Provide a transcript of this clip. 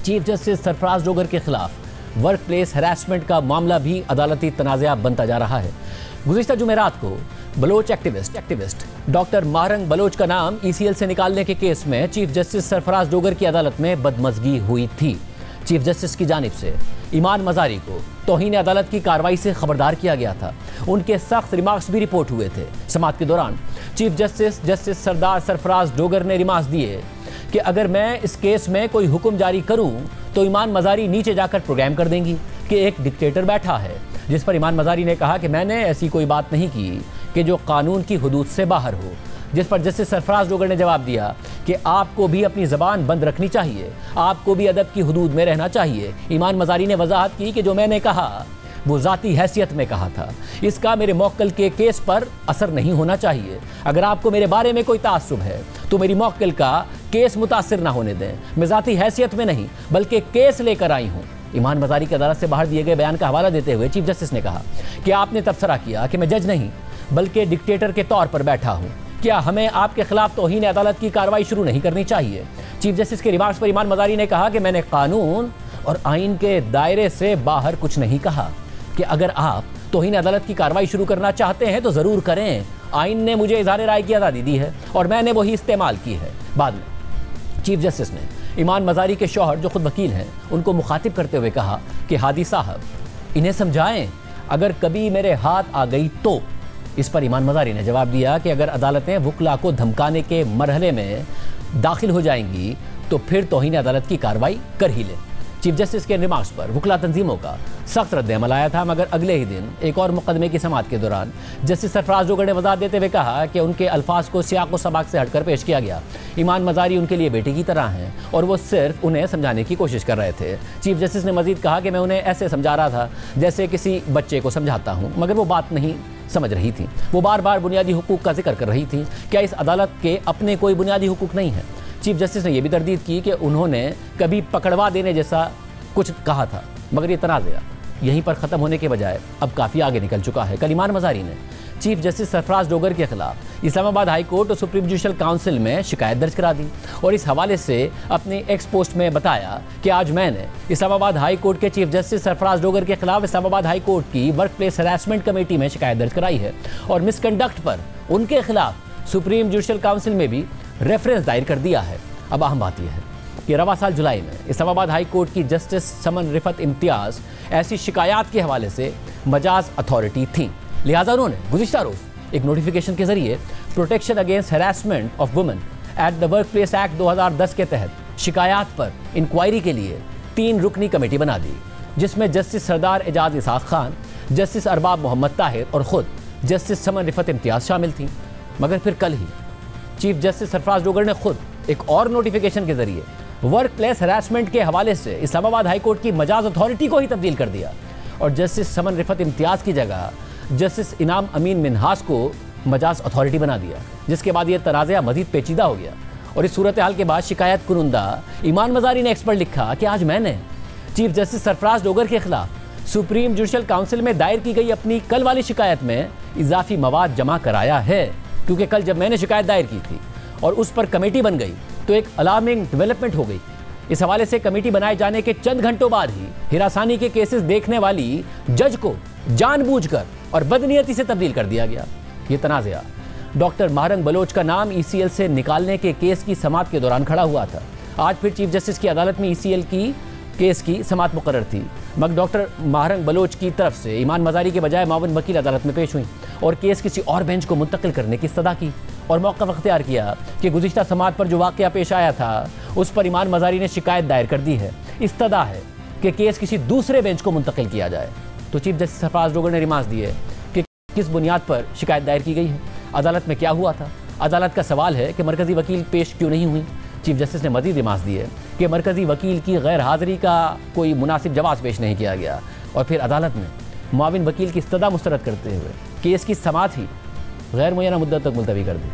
Chief justice Sarfaraz Dogar के खिलाफ work place harassment का मामला भी अदालती तनाज़ा बनता जा रहा है। गुज़िश्ता जुमेरात को Bloch activist doctor Marang Bloch का नाम ECL से निकालने के केस में चीफ जस्टिस सरफराज डोगर की अदालत में बदमज़गी हुई थी। चीफ जस्टिस की जानिब से ईमान मज़ारी को तौहीन अदालत की कार्रवाई से खबरदार किया गया था। उनके सख्त रिमार्क्स भी रिपोर्ट हुए थे। समाअत के दौरान चीफ जस्टिस सरदार सरफराज डोगर ने रिमार्क्स दिए कि अगर मैं इस केस में कोई हुक्म जारी करूं तो ईमान मज़ारी नीचे जाकर प्रोग्राम कर देंगी कि एक डिक्टेटर बैठा है, जिस पर ईमान मज़ारी ने कहा कि मैंने ऐसी कोई बात नहीं की कि जो कानून की हुदूद से बाहर हो। जिस पर जस्टिस सरफराज डोगर ने जवाब दिया कि आपको भी अपनी ज़बान बंद रखनी चाहिए, आपको भी अदब की हुदूद में रहना चाहिए। ईमान मज़ारी ने वजाहत की कि जो मैंने कहा वो ज़ाती हैसियत में कहा था, इसका मेरे मौक्किल के केस पर असर नहीं होना चाहिए। अगर आपको मेरे बारे में कोई तासुब है तो मेरी मौक्किल का केस मुतासिर ना होने दें। मैं ज़ाती हैसियत में नहीं बल्कि केस लेकर आई हूँ। ईमान मज़ारी की अदालत से बाहर दिए गए बयान का हवाला देते हुए चीफ जस्टिस ने कहा कि आपने तबसरा किया कि मैं जज नहीं बल्कि डिक्टेटर के तौर पर बैठा हूँ। क्या हमें आपके खिलाफ तौहीन अदालत की कार्रवाई शुरू नहीं करनी चाहिए? चीफ जस्टिस के रिमार्क्स पर ईमान मज़ारी ने कहा कि मैंने कानून और आइन के दायरे से बाहर कुछ नहीं कहा, कि अगर आप तौहीन अदालत की कार्रवाई शुरू करना चाहते हैं तो ज़रूर करें। आइन ने मुझे इज़हार राय की आज़ादी दी है और मैंने वही इस्तेमाल की है। बाद में चीफ जस्टिस ने ईमान मज़ारी के शौहर जो खुद वकील हैं उनको मुखातिब करते हुए कहा कि हादी साहब इन्हें समझाएं, अगर कभी मेरे हाथ आ गई तो। इस पर ईमान मज़ारी ने जवाब दिया कि अगर अदालतें वकला को धमकाने के मरहले में दाखिल हो जाएंगी तो फिर तौहीन अदालत की कार्रवाई कर ही लें। चीफ जस्टिस के रिमार्क्स पर वकला तंजीमों का सख्त रद्द-ए-अमल आया था, मगर अगले ही दिन एक और मुकदमे की समाअत के दौरान जस्टिस सरफराज डोगर ने वजाहत देते हुए कहा कि उनके अल्फाज को सियाक व सबाक से हटकर पेश किया गया। ईमान मज़ारी उनके लिए बेटी की तरह हैं और वो सिर्फ उन्हें समझाने की कोशिश कर रहे थे। चीफ जस्टिस ने मजीद कहा कि मैं उन्हें ऐसे समझा रहा था जैसे किसी बच्चे को समझाता हूँ, मगर वो बात नहीं समझ रही थी। वो बार बार बुनियादी हुकूक का जिक्र कर रही थी। क्या इस अदालत के अपने कोई बुनियादी हुकूक नहीं है? चीफ जस्टिस ने यह भी तरदीद की कि उन्होंने कभी पकड़वा देने जैसा कुछ कहा था, मगर ये तनाज़ा यहीं पर ख़त्म होने के बजाय अब काफ़ी आगे निकल चुका है। कल ईमान मज़ारी ने चीफ जस्टिस सरफराज डोगर के खिलाफ इस्लामाबाद हाई कोर्ट और सुप्रीम जुडिशल काउंसिल में शिकायत दर्ज करा दी और इस हवाले से अपने एक्स पोस्ट में बताया कि आज मैंने इस्लामाबाद हाई कोर्ट के चीफ जस्टिस सरफराज डोगर के खिलाफ इस्लामाबाद हाई कोर्ट की वर्क प्लेस हैरेसमेंट कमेटी में शिकायत दर्ज कराई है और मिसकंडक्ट पर उनके खिलाफ सुप्रीम जुडिशल काउंसिल में भी रेफरेंस दायर कर दिया है। अब अहम बात यह है कि रवा साल जुलाई में इस्लामाबाद हाई कोर्ट की जस्टिस समन रिफत इम्तियाज़ ऐसी शिकायत के हवाले से मजाज अथॉरिटी थी, लिहाजा उन्होंने गुज़िश्ता रोज़ एक नोटिफिकेशन के जरिए protection against harassment of women at the work place act 2010 के तहत शिकायत पर इंक्वायरी के लिए 3 रुकनी कमेटी बना दी, जिसमें जस्टिस सरदार एजाज इसाक खान, जस्टिस अरबाब मोहम्मद ताहिर और ख़ुद जस्टिस समन रिफत इम्तियाज़ शामिल थी। मगर फिर कल ही चीफ जस्टिस सरफराज डोगर ने खुद एक और नोटिफिकेशन के जरिए वर्क प्लेस हैरेसमेंट के हवाले से इस्लामाबाद हाई कोर्ट की मजाज अथॉरिटी को ही तब्दील कर दिया और जस्टिस समन रिफत इम्तियाज़ की जगह जस्टिस इनाम अमीन मिन्हास को मजाज अथॉरिटी बना दिया, जिसके बाद यह तनाज़ा मज़ीद पेचीदा हो गया। और इस सूरत हाल के बाद शिकायत कुनुंदा ईमान मज़ारी ने एक्सपर्ट लिखा कि आज मैंने चीफ जस्टिस सरफराज डोगर के खिलाफ सुप्रीम जुडिशल काउंसिल में दायर की गई अपनी कल वाली शिकायत में इजाफी मवाद जमा कराया है, क्योंकि कल जब मैंने शिकायत दायर की थी और उस पर कमेटी बन गई तो एक अलार्मिंग डेवलपमेंट हो गई। इस हवाले से कमेटी बनाए जाने के चंद घंटों बाद ही हिरासानी के केसेस देखने वाली जज को जानबूझकर और बदनीयती से तब्दील कर दिया गया। ये तनाज़ा डॉक्टर मारंग बलोच का नाम ECL से निकालने के केस की समाअत के दौरान खड़ा हुआ था। आज फिर चीफ जस्टिस की अदालत में ECL की केस की समाअत मुकर्रर थी, मगर डॉक्टर मारंग बलोच की तरफ से ईमान मज़ारी के बजाय मावन वकील अदालत में पेश हुई और केस किसी और बेंच को मुंतकिल करने की इस्तदा की और मौका अख्तियार किया कि गुज़िश्ता समाअत पर जो वाक़या पेश आया था उस पर ईमान मज़ारी ने शिकायत दायर कर दी है। इस्तदा है कि केस किसी दूसरे बेंच को मुंतकिल किया जाए। तो चीफ जस्टिस सरफराज डोगर ने रिमार्क्स दिए कि किस बुनियाद पर शिकायत दायर की गई है, अदालत में क्या हुआ था। अदालत का सवाल है कि मरकज़ी वकील पेश क्यों नहीं हुई। चीफ जस्टिस ने मज़ीद रिमार्क्स दिए कि मरकज़ी वकील की गैर हाज़िरी का कोई मुनासिब जवाब पेश नहीं किया गया और फिर अदालत ने मुआविन वकील की इस्तदा मुस्तरद करते हुए केस की समाअत ही गैर मुय्यना मुद्दत तक मुलतवी कर दी।